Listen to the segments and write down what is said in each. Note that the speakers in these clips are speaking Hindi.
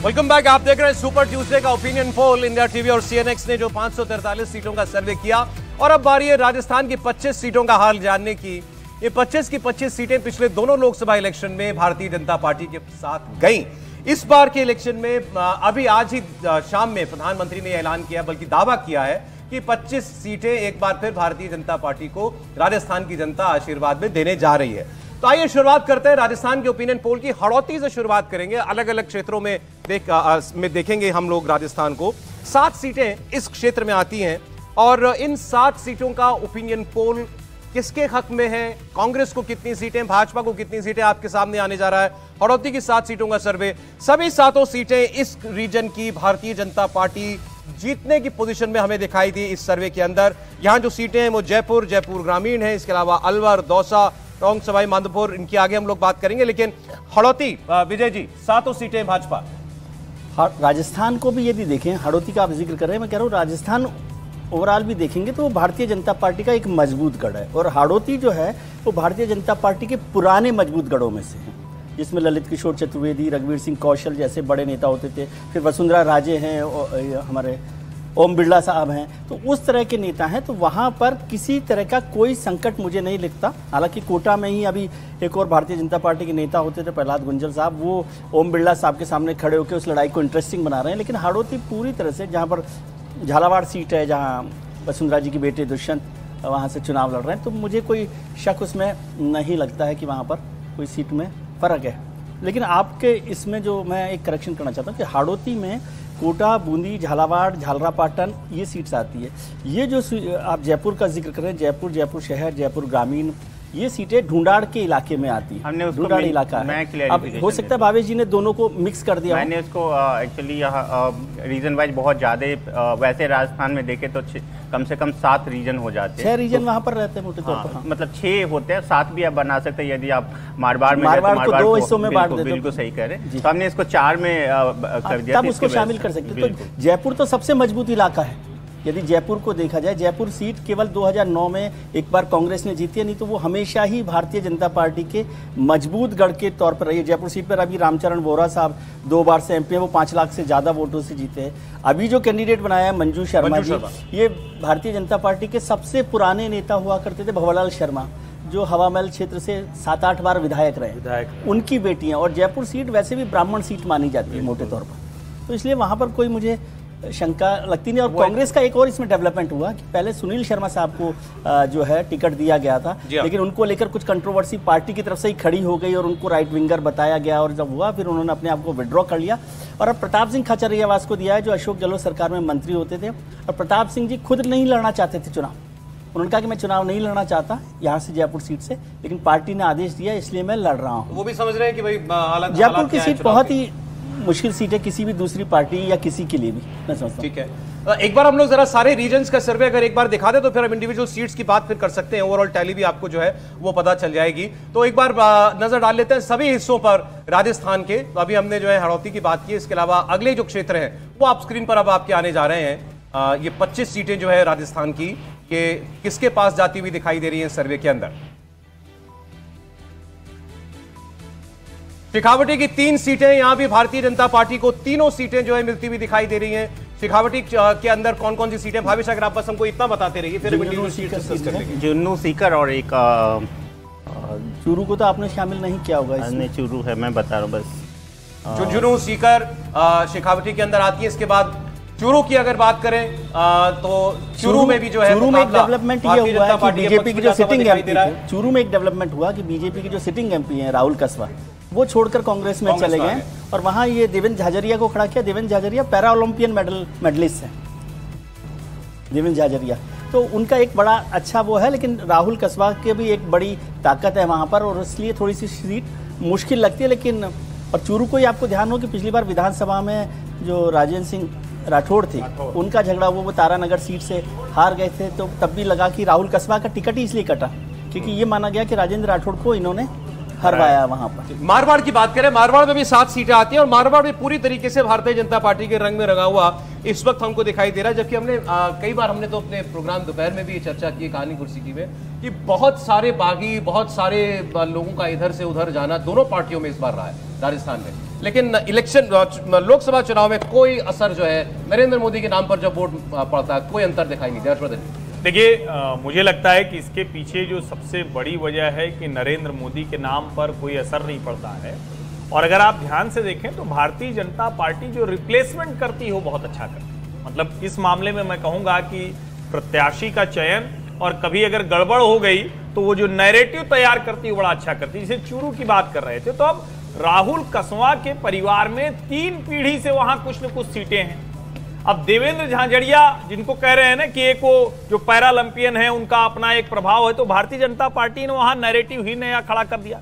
Welcome back. आप देख रहे हैं सुपर ट्यूसडे का ओपिनियन पोल। इंडिया टीवी और सीएनएक्स ने जो 543 सीटों का सर्वे किया और अब बारी है राजस्थान की 25 सीटों का हाल जानने की। ये 25 की 25 सीटें पिछले दोनों लोकसभा इलेक्शन में भारतीय जनता पार्टी के साथ गईं। इस बार के इलेक्शन में अभी आज ही शाम में प्रधानमंत्री ने ऐलान किया, बल्कि दावा किया है कि 25 सीटें एक बार फिर भारतीय जनता पार्टी को राजस्थान की जनता आशीर्वाद में देने जा रही है। तो आइए शुरुआत करते हैं राजस्थान के ओपिनियन पोल की। हड़ौती से शुरुआत करेंगे। अलग अलग क्षेत्रों में देखेंगे हम लोग राजस्थान को। 7 सीटें इस क्षेत्र में आती हैं और इन 7 सीटों का ओपिनियन पोल किसके हक में है, कांग्रेस को कितनी सीटें, भाजपा को कितनी सीटें, आपके सामने आने जा रहा है। हड़ौती की 7 सीटों का सर्वे। सभी 7 सीटें इस रीजन की भारतीय जनता पार्टी जीतने की पोजीशन में हमें दिखाई दी इस सर्वे के अंदर। यहां जो सीटें हैं वो जयपुर ग्रामीण है, इसके अलावा अलवर, दौसा, टोंक, सवाई माधोपुर, इनकी आगे हम लोग बात करेंगे। लेकिन हड़ौती, विजय जी, 7 सीटें भाजपा। राजस्थान को भी यदि देखें, हड़ौती का आप जिक्र कर रहे हैं, मैं कह रहा हूँ राजस्थान ओवरऑल भी देखेंगे तो वो भारतीय जनता पार्टी का एक मजबूत गढ़ है और हड़ौती जो है वो भारतीय जनता पार्टी के पुराने मजबूत गढ़ों में से है, जिसमें ललित किशोर चतुर्वेदी, रघुवीर सिंह कौशल जैसे बड़े नेता होते थे। फिर वसुंधरा राजे हैं, हमारे ओम बिरला साहब हैं, तो उस तरह के नेता हैं। तो वहाँ पर किसी तरह का कोई संकट मुझे नहीं लगता। हालांकि कोटा में ही अभी एक और भारतीय जनता पार्टी के नेता होते थे, प्रहलाद गुंजल साहब, वो ओम बिरला साहब के सामने खड़े होकर उस लड़ाई को इंटरेस्टिंग बना रहे हैं। लेकिन हड़ौती पूरी तरह से, जहाँ पर झालावाड़ सीट है, जहाँ वसुंधरा जी के बेटे दुष्यंत वहाँ से चुनाव लड़ रहे हैं, तो मुझे कोई शक उसमें नहीं लगता है कि वहाँ पर कोई सीट में फ़र्क है। लेकिन आपके इसमें जो मैं एक करेक्शन करना चाहता हूँ कि हड़ौती में कोटा, बूंदी, झालावाड़, झालरापाटन ये सीट्स आती है। ये जो आप जयपुर का जिक्र करें, जयपुर शहर, जयपुर ग्रामीण, ये सीटें ढूंढाड़ के इलाके में आती है। हमने ढूंढाड़ इलाका है। अब हो सकता है भावेश जी ने दोनों को मिक्स कर दिया। मैंने उसको एक्चुअली यहाँ रीजन वाइज बहुत ज़्यादा, वैसे राजस्थान में देखे तो कम से कम 7 रीजन हो जाते हैं। 6 रीजन वहाँ पर रहते हैं मोटे तौर पर। मतलब 6 होते हैं, 7 भी आप बना सकते हैं यदि आप मारवाड़ में को 2 हिस्सों में बांट देते। बिल्कुल सही कह रहे हैं। तो हमने इसको 4 में कर दिया, तब उसको शामिल कर सकते। तो जयपुर तो सबसे मजबूत इलाका है। यदि जयपुर को देखा जाए, जयपुर सीट केवल 2009 में एक बार कांग्रेस ने जीती है, नहीं तो वो हमेशा ही भारतीय जनता पार्टी के मजबूत गढ़ के तौर पर रही है। जयपुर सीट पर अभी रामचरण वोरा साहब 2 बार से एमपी हैं, वो 5 लाख से ज़्यादा वोटों से जीते हैं। अभी जो कैंडिडेट बनाया है मंजू शर्मा जी, ये भारतीय जनता पार्टी के सबसे पुराने नेता हुआ करते थे, भंवरलाल शर्मा, जो हवामहल क्षेत्र से 7-8 बार विधायक रहे, उनकी बेटियाँ। और जयपुर सीट वैसे भी ब्राह्मण सीट मानी जाती है मोटे तौर पर, तो इसलिए वहाँ पर कोई मुझे शंका लगती नहीं। और कांग्रेस का एक और इसमें डेवलपमेंट हुआ कि पहले सुनील शर्मा साहब को जो है टिकट दिया गया था, लेकिन उनको लेकर कुछ कंट्रोवर्सी पार्टी की तरफ से ही खड़ी हो गई और उनको राइट विंगर बताया गया, और जब हुआ फिर उन्होंने अपने आप को विड्रॉ कर लिया और अब प्रताप सिंह खाचरियावास को दिया है, जो अशोक गहलोत सरकार में मंत्री होते थे। और प्रताप सिंह जी खुद नहीं लड़ना चाहते थे चुनाव। उन्होंने कहा कि मैं चुनाव नहीं लड़ना चाहता यहाँ से जयपुर सीट से, लेकिन पार्टी ने आदेश दिया इसलिए मैं लड़ रहा हूँ। वो भी समझ रहे हैं कि भाई जयपुर की सीट बहुत ही मुश्किल सीट है किसी भी दूसरी पार्टी या किसी के लिए भी, मैं समझता हूं। ठीक है, एक बार हम लोग जरा सारे रीजन्स का सर्वे अगर एक बार दिखा दे तो फिर हम इंडिविजुअल सीट्स की बात फिर कर सकते हैं। ओवरऑल टैली भी आपको जो है वो पता चल जाएगी। तो एक बार नजर डाल लेते हैं सभी हिस्सों पर राजस्थान के। तो अभी हमने जो है हड़ौती की बात की, इसके अलावा अगले जो क्षेत्र हैं वो आप स्क्रीन पर अब आपके आने जा रहे हैं। ये 25 सीटें जो है राजस्थान की, ये किसके पास जाती हुई दिखाई दे रही है सर्वे के अंदर। शेखावटी की 3 सीटें, यहां भी भारतीय जनता पार्टी को तीनों सीटें जो है मिलती हुई दिखाई दे रही हैं। शेखावटी के अंदर कौन कौन सी सीटें, भावेश अगर आप बस हमको इतना बताते रहिए फिर जुन्नू सीकर और एक चूरू को तो आपने शामिल नहीं किया होगा इसमें। चूरू है, मैं बता रहा हूँ बस। जुन्नू सीकर शेखावटी के अंदर आती है। इसके बाद चूरू की अगर बात करें तो चूरू में भी जो है चूरू में एक डेवलपमेंट ये हुआ है कि बीजेपी की जो सिटिंग एमपी है, चूरू में एक डेवलपमेंट हुआ कि बीजेपी की जो सिटिंग एमपी है राहुल कसवा, वो छोड़कर कांग्रेस में चले गए और वहां ये देवेंद्र झाझरिया को खड़ा किया। Devendra Jhajharia para Olympian medallist है देवेंद्र झाझरिया, तो उनका एक बड़ा अच्छा वो है। लेकिन राहुल कसवा की भी एक बड़ी ताकत है वहां पर और इसलिए थोड़ी सी सीट मुश्किल लगती है। लेकिन और चूरू को ही आपको ध्यान हो कि पिछली बार विधानसभा में जो राजेंद्र सिंह राठौड़ थे, उनका झगड़ा वो तारानगर सीट से हार गए थे, तो तब भी लगा कि राहुल कसवा का टिकट ही इसलिए कटा क्योंकि ये माना गया कि राजेंद्र राठौड़ को इन्होंने हरवाया वहां पर। मारवाड़ की बात करें, मारवाड़ में भी 7 सीटें आती हैं और मारवाड़ में पूरी तरीके से भारतीय जनता पार्टी के रंग में रंगा हुआ इस वक्त हमको दिखाई दे रहा है। जबकि हमने कई बार हमने तो अपने प्रोग्राम दोपहर में भी चर्चा की कहानी कुर्सी की में कि बहुत सारे बागी, बहुत सारे लोगों का इधर से उधर जाना दोनों पार्टियों में इस बार रहा है राजस्थान में। लेकिन इलेक्शन लोकसभा चुनाव में कोई असर जो है नरेंद्र मोदी के नाम पर जब वोट पड़ता है कोई अंतर दिखाई नहीं दिया। हर्षवर्धन जी, देखिए, मुझे लगता है कि इसके पीछे जो सबसे बड़ी वजह है कि नरेंद्र मोदी के नाम पर कोई असर नहीं पड़ता है। और अगर आप ध्यान से देखें तो भारतीय जनता पार्टी जो रिप्लेसमेंट करती है वो बहुत अच्छा करती है। मतलब इस मामले में मैं कहूंगा कि प्रत्याशी का चयन और कभी अगर गड़बड़ हो गई तो वो जो नैरेटिव तैयार करती है बड़ा अच्छा करती है। जैसे चूरू की बात कर रहे थे, तो अब राहुल कसवा के परिवार में 3 पीढ़ी से वहां कुछ न कुछ सीटें हैं। अब देवेंद्र झांझड़िया जिनको कह रहे हैं ना कि एक वो जो पैरालंपियन है उनका अपना एक प्रभाव है, तो भारतीय जनता पार्टी ने वहां नैरेटिव ही नया खड़ा कर दिया।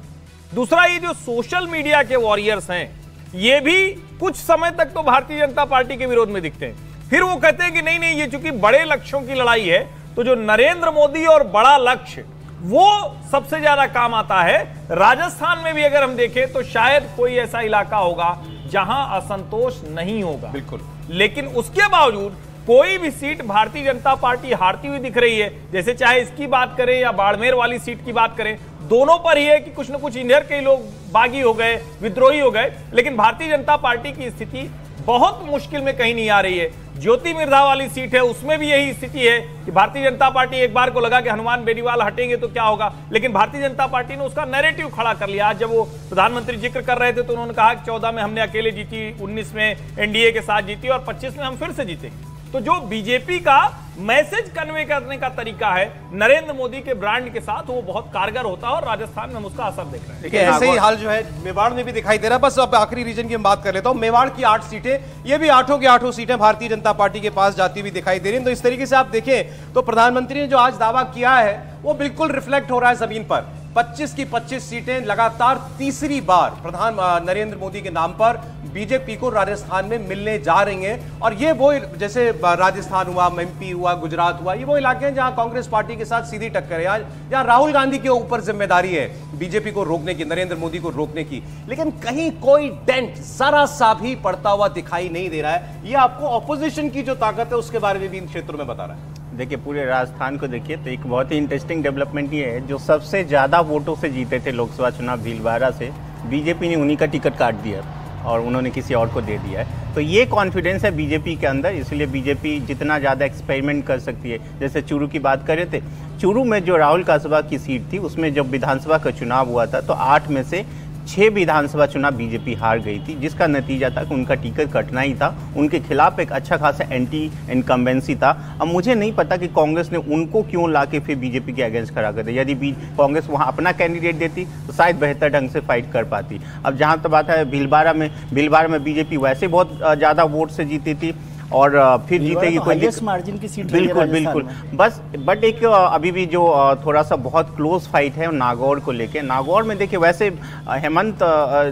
दूसरा, ये जो सोशल मीडिया के वॉरियर्स हैं ये भी कुछ समय तक तो भारतीय जनता पार्टी के विरोध में दिखते हैं, फिर वो कहते हैं कि नहीं नहीं, ये चूंकि बड़े लक्ष्यों की लड़ाई है तो जो नरेंद्र मोदी और बड़ा लक्ष्य वो सबसे ज्यादा काम आता है। राजस्थान में भी अगर हम देखें तो शायद कोई ऐसा इलाका होगा जहां असंतोष नहीं होगा, बिल्कुल, लेकिन उसके बावजूद कोई भी सीट भारतीय जनता पार्टी हारती हुई दिख रही है। जैसे चाहे इसकी बात करें या बाड़मेर वाली सीट की बात करें, दोनों पर ही है कि कुछ न कुछ इधर के लोग बागी हो गए, विद्रोही हो गए, लेकिन भारतीय जनता पार्टी की स्थिति बहुत मुश्किल में कहीं नहीं आ रही है। ज्योति मिर्धा वाली सीट है, उसमें भी यही स्थिति है कि भारतीय जनता पार्टी एक बार को लगा कि हनुमान बेनीवाल हटेंगे तो क्या होगा, लेकिन भारतीय जनता पार्टी ने उसका नैरेटिव खड़ा कर लिया। आज जब वो प्रधानमंत्री जिक्र कर रहे थे तो उन्होंने कहा कि 14 में हमने अकेले जीती, 19 में एनडीए के साथ जीती और 25 में हम फिर से जीतेंगे। तो जो बीजेपी का मैसेज कन्वे करने का तरीका है नरेंद्र मोदी के ब्रांड के साथ, वो बहुत कारगर होता है और राजस्थान में हम उसका असर देख रहे हैं। देखिए, ऐसे ही हाल जो है मेवाड़ में भी दिखाई दे रहा है। बस अब आखिरी रीजन की हम बात कर लेता हूं। मेवाड़ की 8 सीटें, ये भी 8 की 8 सीटें भारतीय जनता पार्टी के पास जाती हुई दिखाई दे रही हैं। तो इस तरीके से आप देखें तो प्रधानमंत्री ने जो आज दावा किया है वो बिल्कुल रिफ्लेक्ट हो रहा है जमीन पर। 25 की 25 सीटें लगातार तीसरी बार नरेंद्र मोदी के नाम पर बीजेपी को राजस्थान में मिलने जा रही हैं। और ये वो, जैसे राजस्थान हुआ, एमपी हुआ, गुजरात हुआ, ये वो इलाके हैं जहां कांग्रेस पार्टी के साथ सीधी टक्कर है, जहां राहुल गांधी के ऊपर जिम्मेदारी है बीजेपी को रोकने की, नरेंद्र मोदी को रोकने की। लेकिन कहीं कोई डेंट जरा सा भी पड़ता हुआ दिखाई नहीं दे रहा है। ये आपको ऑपोजिशन की जो ताकत है उसके बारे में भी इन क्षेत्रों में बता रहा है। देखिए, पूरे राजस्थान को देखिए तो एक बहुत ही इंटरेस्टिंग डेवलपमेंट ये है, जो सबसे ज़्यादा वोटों से जीते थे लोकसभा चुनाव भीलवाड़ा से, बीजेपी ने उन्हीं का टिकट काट दिया और उन्होंने किसी और को दे दिया है। तो ये कॉन्फिडेंस है बीजेपी के अंदर, इसलिए बीजेपी जितना ज़्यादा एक्सपेरिमेंट कर सकती है। जैसे चूरू की बात कर रहे थे, चूरू में जो राहुल कसवा की सीट थी उसमें जब विधानसभा का चुनाव हुआ था तो 8 में से 6 विधानसभा चुनाव बीजेपी हार गई थी, जिसका नतीजा था कि उनका टिकट कटना ही था। उनके खिलाफ एक अच्छा खासा एंटी इनकम्बेंसी था। अब मुझे नहीं पता कि कांग्रेस ने उनको क्यों लाके फिर बीजेपी के अगेंस्ट खड़ा कर दिया। यदि कांग्रेस वहां अपना कैंडिडेट देती तो शायद बेहतर ढंग से फाइट कर पाती। अब जहां तक बात है भीलवाड़ा में बीजेपी वैसे बहुत ज़्यादा वोट से जीती थी और फिर जीतेगी तो कोई मार्जिन की सीट, बिल्कुल बस। बट एक अभी भी जो थोड़ा सा बहुत क्लोज फाइट है नागौर को लेके। नागौर में देखिए वैसे हेमंत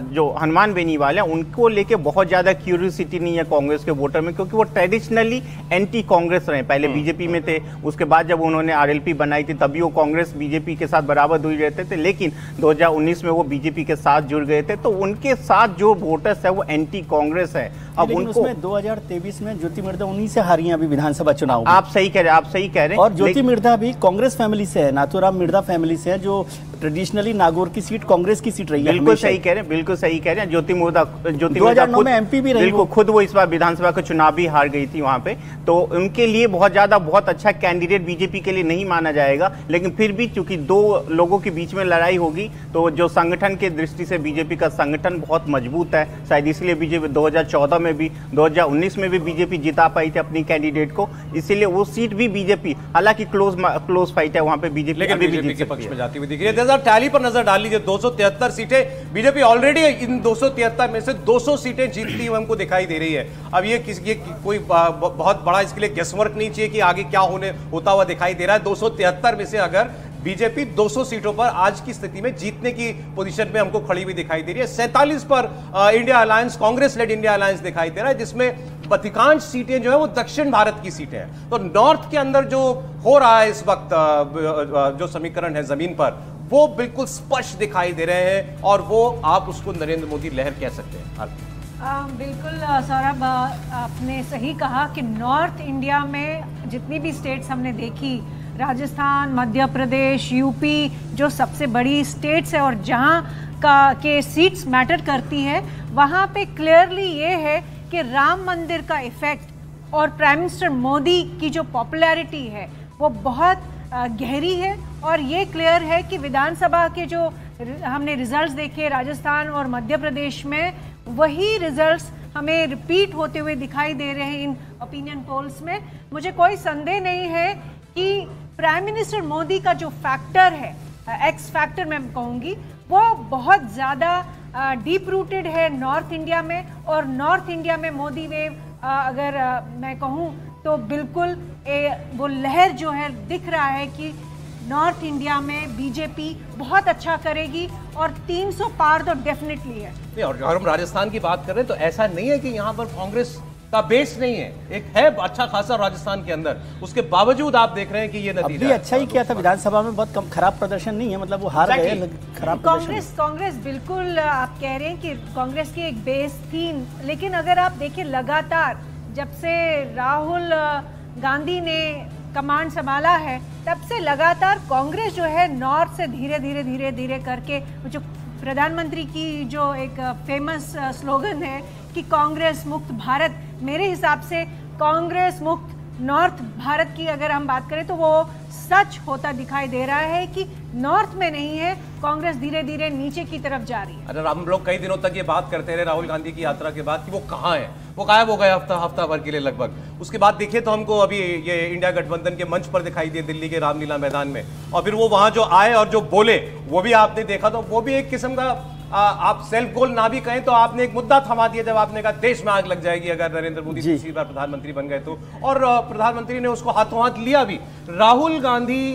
जो हनुमान बेनीवाल है उनको लेके बहुत ज़्यादा क्यूरियोसिटी नहीं है कांग्रेस के वोटर में, क्योंकि वो ट्रेडिशनली एंटी कांग्रेस रहे। पहले बीजेपी में थे, उसके बाद जब उन्होंने आरएलपी बनाई थी तभी वो कांग्रेस बीजेपी के साथ बराबर हुई रहते थे, लेकिन 2019 में वो बीजेपी के साथ जुड़ गए थे। तो उनके साथ जो वोटर्स है वो एंटी कांग्रेस है। अब उनको 2023 में ज्योति मिर्धा उन्हीं से हारी हैं अभी विधानसभा चुनाव में। आप सही कह रहे हैं, और ज्योति मिर्धा भी कांग्रेस फैमिली से है, नाथूराम मिर्धा फैमिली से है, जो ट्रेडिशनली नागौर की सीट कांग्रेस की सीट रही है। बिल्कुल सही कह रहे हैं। ज्योति मिर्धा 2009 में एमपी भी रही, बिल्कुल खुद वो इस बार विधानसभा का चुनाव भी हार गई थी वहां पे। तो उनके लिए बहुत अच्छा कैंडिडेट बीजेपी के लिए नहीं माना जाएगा, लेकिन फिर भी चूंकि 2 लोगों के बीच में लड़ाई होगी तो जो संगठन के दृष्टि से बीजेपी का संगठन बहुत मजबूत है, शायद इसलिए बीजेपी 2014 में भी 2019 में भी बीजेपी जिता पाई थी अपनी कैंडिडेट को, इसीलिए वो सीट भी बीजेपी, हालांकि क्लोज फाइट है वहां पे बीजेपी के पक्ष में जाती हुई दिख रही है। टैली पर नजर डाल लीजिए, 273 सीटें बीजेपी ऑलरेडी इन 273 में से 200 सीटें जीतती हुई हमको दिखाई दे रही है। अब ये कोई बहुत बड़ा इसके लिए गेसवर्क नहीं चाहिए कि आगे क्या होता हुआ दिखाई दे रहा है। 273 में से अगर बीजेपी 200 सीटों पर आज की स्थिति में जीतने की पोजीशन में हमको खड़ी हुई दिखाई दे रही है। 47 पर India alliance, Congress led India alliance दिखाई दे रहा है, जिसमें अधिकांश सीटें जो है वो दक्षिण भारत की सीटें हैं। तो नॉर्थ के अंदर जो हो रहा है इस वक्त जो समीकरण है जमीन पर, वो बिल्कुल स्पष्ट दिखाई दे रहे हैं और वो आप उसको नरेंद्र मोदी लहर कह सकते हैं। बिल्कुल सौरभ, आपने सही कहा कि नॉर्थ इंडिया में जितनी भी स्टेट्स हमने देखी, राजस्थान, मध्य प्रदेश, यूपी, जो सबसे बड़ी स्टेट्स है और जहाँ के सीट्स मैटर करती है, वहाँ पे क्लियरली ये है कि राम मंदिर का इफेक्ट और प्राइम मिनिस्टर मोदी की जो पॉपुलैरिटी है वो बहुत गहरी है। और ये क्लियर है कि विधानसभा के जो हमने रिजल्ट्स देखे राजस्थान और मध्य प्रदेश में, वही रिजल्ट्स हमें रिपीट होते हुए दिखाई दे रहे हैं इन ओपिनियन पोल्स में। मुझे कोई संदेह नहीं है कि प्राइम मिनिस्टर मोदी का जो फैक्टर है, एक्स फैक्टर मैं कहूँगी, वो बहुत ज़्यादा डीप रूटेड है नॉर्थ इंडिया में। और नॉर्थ इंडिया में मोदी वेव अगर मैं कहूँ तो बिल्कुल वो लहर जो है दिख रहा है कि नॉर्थ इंडिया में बीजेपी बहुत अच्छा करेगी और 300 पार तो डेफिनेटली है। नहीं, और हम राजस्थान की बात कर रहे हैं तो ऐसा नहीं है कि यहाँ पर कांग्रेस का बेस नहीं है, एक है अच्छा खासा राजस्थान के अंदर, उसके बावजूद आप देख रहे हैं कि ये नतीजा अभी अच्छा ही किया था विधानसभा में, बहुत कम खराब प्रदर्शन नहीं है, मतलब वो हार गए, खराब कांग्रेस बिल्कुल आप कह रहे हैं कि कांग्रेस की एक बेस थी, लेकिन अगर आप देखिए लगातार जब से राहुल गांधी ने कमांड संभाला है तब से लगातार कांग्रेस जो है नॉर्थ से धीरे धीरे करके, जो प्रधानमंत्री की जो एक फेमस स्लोगन है कि कांग्रेस मुक्त भारत, मेरे हिसाब से कांग्रेस मुक्त नॉर्थ भारत की अगर हम बात करें तो वो सच होता दिखाई दे रहा है कि नॉर्थ में नहीं है, कांग्रेस धीरे धीरे नीचे की तरफ जा रही है। अरे हम लोग कई दिनों तक ये बात करते रहे राहुल गांधी की यात्रा के बाद कि वो कहाँ है, वो गायब हो गए हफ्ता भर के लिए लगभग। उसके बाद देखिए तो हमको अभी ये इंडिया गठबंधन के मंच पर दिखाई दिए दिल्ली के रामलीला मैदान में, और फिर वो वहां जो आए और जो बोले वो भी आपने देखा, तो वो भी एक किस्म का आप सेल्फ गोल ना भी कहें तो आपने एक मुद्दा थमा दिया जब आपने कहा देश में आग लग जाएगी अगर नरेंद्र मोदी दूसरी बार प्रधानमंत्री बन गए तो, और प्रधानमंत्री ने उसको हाथों हाथ लिया भी। राहुल गांधी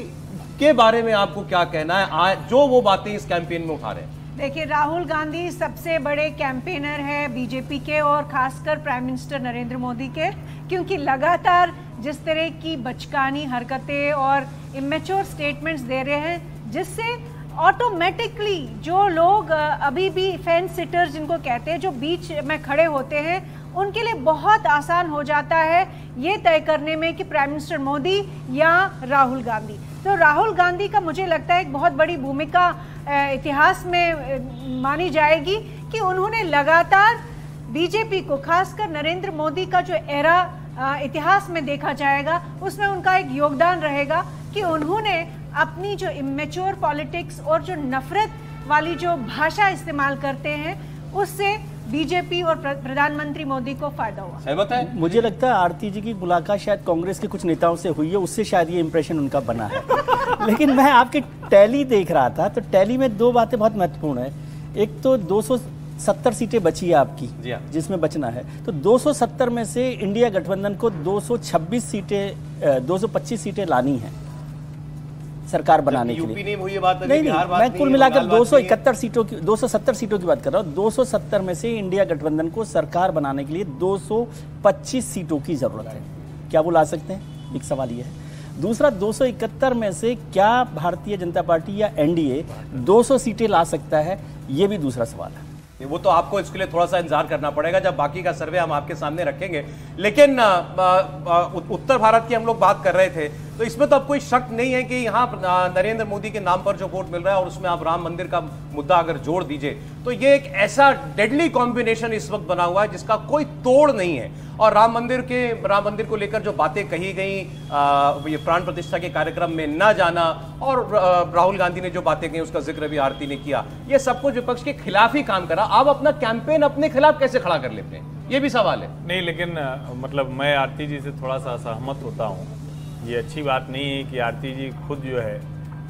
के बारे में आपको क्या कहना है जो वो बातें इस कैंपेन में उठा रहे हैं? देखिए, राहुल गांधी सबसे बड़े कैंपेनर है बीजेपी के और खासकर प्राइम मिनिस्टर नरेंद्र मोदी के, क्योंकि लगातार जिस तरह की बचकानी हरकतें और इमेच्योर स्टेटमेंट्स दे रहे हैं जिससे ऑटोमेटिकली जो लोग अभी भी फेंस सिटर्स जिनको कहते हैं, जो बीच में खड़े होते हैं, उनके लिए बहुत आसान हो जाता है ये तय करने में कि प्राइम मिनिस्टर मोदी या राहुल गांधी। तो राहुल गांधी का मुझे लगता है एक बहुत बड़ी भूमिका इतिहास में मानी जाएगी कि उन्होंने लगातार बीजेपी को, खासकर नरेंद्र मोदी का जो एरा इतिहास में देखा जाएगा उसमें उनका एक योगदान रहेगा कि उन्होंने अपनी जो इमेच्योर पॉलिटिक्स और जो नफरत वाली जो भाषा इस्तेमाल करते हैं उससे बीजेपी और प्रधानमंत्री मोदी को फायदा हुआ। सहमत है? मुझे लगता है आरती जी की मुलाकात शायद कांग्रेस के कुछ नेताओं से हुई है, उससे शायद ये इंप्रेशन उनका बना है। लेकिन मैं आपके टैली देख रहा था तो टैली में दो बातें बहुत महत्वपूर्ण है। एक तो 270 सीटें बची है आपकी, जिसमें बचना है, तो 270 में से इंडिया गठबंधन को 226 सीटें 225 सीटें लानी है सरकार बनाने के लिए। नहीं हुई बात नहीं, मैं कुल मिलाकर 271 सीटों की 270 सीटों की बात कर रहा हूँ। 270 में से इंडिया गठबंधन को सरकार बनाने के लिए 225 सीटों की जरूरत है। क्या वो ला सकते हैं? एक सवाल ये है। दूसरा, 271 में से क्या भारतीय जनता पार्टी या एनडीए 200 सीटें ला सकता है? ये भी दूसरा सवाल है। वो तो आपको इसके लिए थोड़ा सा इंतजार करना पड़ेगा जब बाकी का सर्वे हम आपके सामने रखेंगे। लेकिन उत्तर भारत की हम लोग बात कर रहे थे तो इसमें तो अब कोई शक नहीं है कि यहाँ नरेंद्र मोदी के नाम पर जो वोट मिल रहा है और उसमें आप राम मंदिर का मुद्दा अगर जोड़ दीजिए तो ये एक ऐसा डेडली कॉम्बिनेशन इस वक्त बना हुआ है जिसका कोई तोड़ नहीं है। और राम मंदिर को लेकर जो बातें कही गई, ये प्राण प्रतिष्ठा के कार्यक्रम में न जाना, और राहुल गांधी ने जो बातें कही उसका जिक्र भी आरती ने किया, ये सब कुछ विपक्ष के खिलाफ ही काम करा। आप अपना कैंपेन अपने खिलाफ कैसे खड़ा कर लेते हैं, ये भी सवाल है। नहीं, लेकिन मतलब मैं आरती जी से थोड़ा सा असहमत होता हूँ। ये अच्छी बात नहीं है कि आरती जी खुद जो है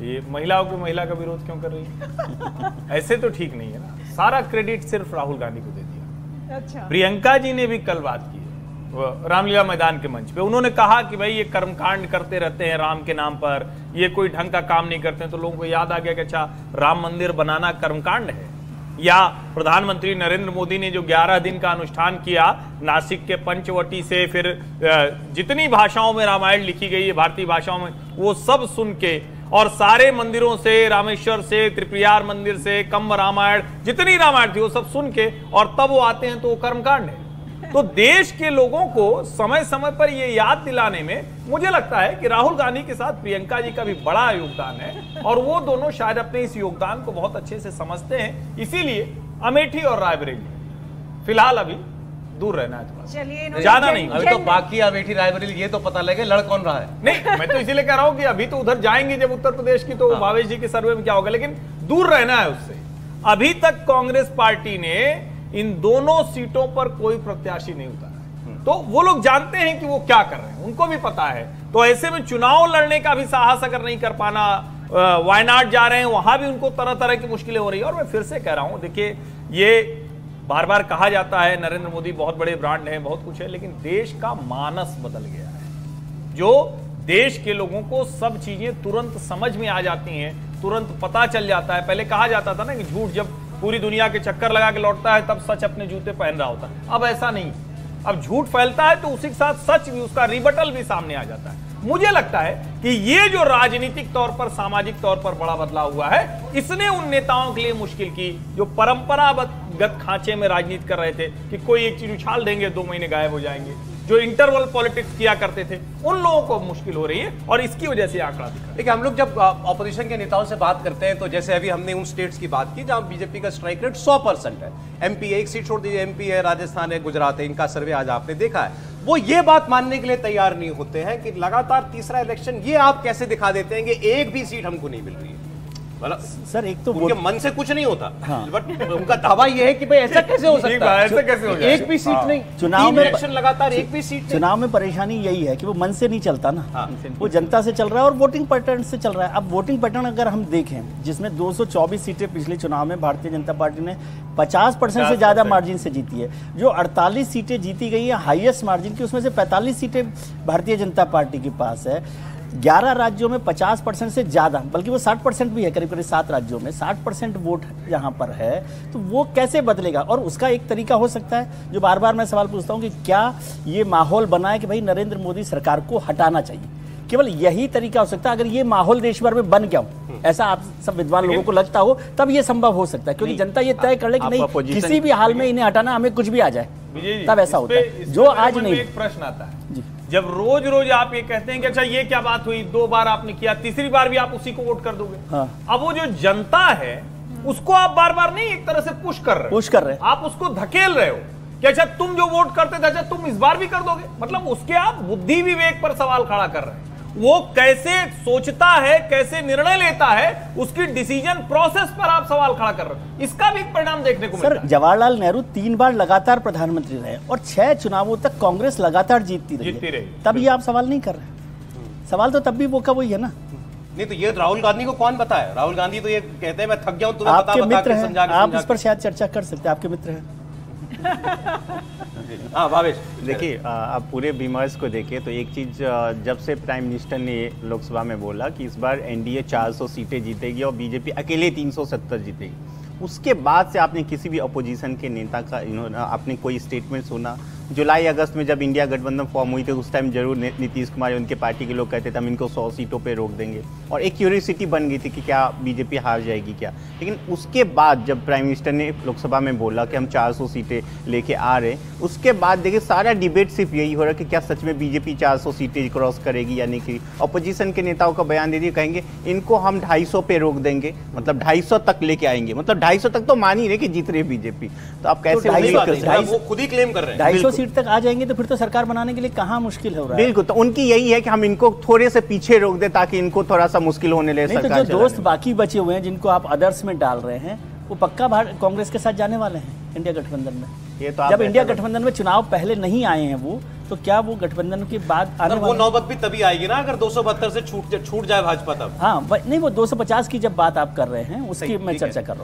ये महिला का विरोध क्यों कर रही है। ऐसे तो ठीक नहीं है ना। सारा क्रेडिट सिर्फ राहुल गांधी को दे दिया। अच्छा। प्रियंका जी ने भी कल बात की रामलीला मैदान के मंच पे, उन्होंने कहा कि भाई ये कर्मकांड करते रहते हैं राम के नाम पर, ये कोई ढंग का काम नहीं करते हैं। तो लोगों को याद आ गया कि अच्छा राम मंदिर बनाना कर्मकांड है। या प्रधानमंत्री नरेंद्र मोदी ने जो 11 दिन का अनुष्ठान किया नासिक के पंचवटी से, फिर जितनी भाषाओं में रामायण लिखी गई है भारतीय भाषाओं में, वो सब सुन के, और सारे मंदिरों से, रामेश्वर से, त्रिपुरार मंदिर से, कंब रामायण, जितनी रामायण थी वो सब सुन के, और तब वो आते हैं तो वो कर्मकांड है। तो देश के लोगों को समय समय पर ये याद दिलाने में मुझे लगता है कि राहुल गांधी के साथ प्रियंका जी का भी बड़ा योगदान है, और वो दोनों शायद अपने इस योगदान को बहुत अच्छे से समझते हैं। इसीलिए अमेठी और रायबरेली फिलहाल अभी दूर रहना है थोड़ा, चलिए ज्यादा नहीं। अभी तो बाकी अमेठी रायबरेली ये तो पता लगे लड़ कौन रहा है। नहीं, मैं तो इसीलिए कह रहा हूं कि अभी तो उधर जाएंगे जब उत्तर प्रदेश की, तो भावेश जी के सर्वे में क्या होगा, लेकिन दूर रहना है उससे। अभी तक कांग्रेस पार्टी ने इन दोनों सीटों पर कोई प्रत्याशी नहीं उतारा है, तो वो लोग जानते हैं कि वो क्या कर रहे हैं, उनको भी पता है। तो ऐसे में चुनाव लड़ने का भी साहस अगर नहीं कर पाना, वायनाड जा रहे हैं, वहां भी उनको तरह तरह की मुश्किलें हो रही है। और मैं फिर से कह रहा हूं, देखिए ये बार बार कहा जाता है नरेंद्र मोदी बहुत बड़े ब्रांड हैं, बहुत कुछ है, लेकिन देश का मानस बदल गया है। जो देश के लोगों को सब चीजें तुरंत समझ में आ जाती हैं, तुरंत पता चल जाता है। पहले कहा जाता था ना कि झूठ जब पूरी दुनिया के चक्कर लगा के लौटता है तब सच अपने जूते पहन रहा होता है। अब ऐसा नहीं, अब झूठ फैलता है तो उसी के साथ सच भी, उसका रिबटल भी सामने आ जाता है। मुझे लगता है कि ये जो राजनीतिक तौर पर, सामाजिक तौर पर बड़ा बदलाव हुआ है, इसने उन नेताओं के लिए मुश्किल की जो परंपरागत खांचे में राजनीति कर रहे थे कि कोई एक चीज उछाल देंगे 2 महीने गायब हो जाएंगे, जो इंटरवल पॉलिटिक्स किया करते थे, उन लोगों को मुश्किल हो रही है और इसकी वजह से आंकड़ा दिख रहा है। देखिए, हम लोग जब ऑपोजिशन के नेताओं से बात करते हैं तो जैसे अभी हमने उन स्टेट्स की बात की जहां बीजेपी का स्ट्राइक रेट 100% है। एमपी, एक सीट छोड़ दीजिए, एमपी है, राजस्थान है, गुजरात है, इनका सर्वे आज आपने देखा है। वो ये बात मानने के लिए तैयार नहीं होते हैं कि लगातार तीसरा इलेक्शन ये आप कैसे दिखा देते हैं कि एक भी सीट हमको नहीं मिल रही है। सर एक तो उनके मन से कुछ नहीं होता, हाँ। बट उनका दावा यह है कि भाई ऐसा कैसे हो सकता है, ऐसा कैसे हो जाए? एक भी सीट नहीं, चुनाव में इलेक्शन लगातार एक भी सीट नहीं। चुनाव में परेशानी यही है कि वो मन से नहीं चलता ना, हाँ। वो जनता से चल रहा है और वोटिंग पैटर्न से चल रहा है। अब वोटिंग पैटर्न अगर हम देखें, जिसमें 224 सीटें पिछले चुनाव में भारतीय जनता पार्टी ने 50% से ज्यादा मार्जिन से जीती है, जो 48 सीटें जीती गई है हाईएस्ट मार्जिन की, उसमें से 45 सीटें भारतीय जनता पार्टी के पास है। 11 राज्यों में 50% से ज्यादा, बल्कि वो 60% भी है, करीब करीब 7 राज्यों में 60% वोट यहाँ पर है। तो वो कैसे बदलेगा? और उसका एक तरीका हो सकता है, जो बार बार मैं सवाल पूछता हूँ, कि क्या ये माहौल बना है कि भाई नरेंद्र मोदी सरकार को हटाना चाहिए? केवल यही तरीका हो सकता है। अगर ये माहौल देश भर में बन गया हो, ऐसा आप सब विद्वान लोगों को लगता हो, तब ये संभव हो सकता है, क्योंकि जनता ये तय कर ले कि नहीं, किसी भी हाल में इन्हें हटाना, हमें कुछ भी आ जाए, तब ऐसा होता है, जो आज नहीं। एक प्रश्न आता है, जब रोज रोज आप ये कहते हैं कि अच्छा ये क्या बात हुई, 2 बार आपने किया, तीसरी बार भी आप उसी को वोट कर दोगे। हाँ। अब वो जो जनता है उसको आप बार बार नहीं, एक तरह से पुश कर रहे हो, आप उसको धकेल रहे हो कि अच्छा तुम जो वोट करते थे, अच्छा तुम इस बार भी कर दोगे। मतलब उसके आप बुद्धि विवेक पर सवाल खड़ा कर रहे हैं। वो कैसे सोचता है, कैसे निर्णय लेता है, उसकी डिसीजन प्रोसेस पर आप सवाल खड़ा कर रहे हो। इसका भी एक परिणाम देखने को मिलता है। जवाहरलाल नेहरू 3 बार लगातार प्रधानमंत्री रहे और 6 चुनावों तक कांग्रेस लगातार जीतती रही। तब ये आप सवाल नहीं कर रहे। सवाल तो तब भी वो का वही है ना। नहीं तो ये राहुल गांधी को कौन बताए? राहुल गांधी तो ये कहते हैं मैं थक गया हूं, तुम्हें आपके मित्र हैं, समझा आप इस पर शायद चर्चा कर सकते हैं, आपके मित्र हैं। हाँ भावेश, देखिए, आप पूरे विमर्श को देखिए तो एक चीज, जब से प्राइम मिनिस्टर ने लोकसभा में बोला कि इस बार एनडीए 400 सीटें जीतेगी और बीजेपी अकेले 370 जीतेगी, उसके बाद से आपने किसी भी अपोजिशन के नेता का आपने कोई स्टेटमेंट सुना? जुलाई अगस्त में जब इंडिया गठबंधन फॉर्म हुई थी उस टाइम जरूर नीतीश कुमार उनके पार्टी के लोग कहते थे हम इनको 100 सीटों पे रोक देंगे, और एक क्यूरियोसिटी बन गई थी कि क्या बीजेपी हार जाएगी क्या। लेकिन उसके बाद जब प्राइम मिनिस्टर ने लोकसभा में बोला कि हम 400 सीटें लेके आ रहे, उसके बाद देखिए सारा डिबेट सिर्फ यही हो रहा है कि क्या सच में बीजेपी 400 सीटें क्रॉस करेगी या नहीं करेगी। अपोजिशन के नेताओं का बयान दे दिए, कहेंगे इनको हम 250 पे रोक देंगे, मतलब 250 तक लेके आएंगे, मतलब 250 तक तो मान ही रहे कि जीत रही बीजेपी। तो आप कैसे वो खुद ही क्लेम कर रहे हैं 250 सीट तक आ जाएंगे तो फिर तो सरकार बनाने के लिए कहाँ मुश्किल हो रहा है। बिल्कुल, तो उनकी यही है कि हम इनको थोड़े से पीछे रोक दे ताकि इनको थोड़ा सा मुश्किल होने लगे। तो जो दोस्त बाकी बचे हुए हैं जिनको आप अदर्स में डाल रहे हैं, वो पक्का कांग्रेस के साथ जाने वाले हैं इंडिया गठबंधन में। ये तो जब इंडिया गठबंधन में चुनाव पहले नहीं आए हैं वो, तो क्या वो गठबंधन के बाद आने वो नौबत भी तभी आएगी ना अगर 272 से छूट जाए भाजपा तब। हाँ, नहीं, वो 250 की जब बात आप कर रहे हैं उसकी मैं चर्चा कर रहा हूँ।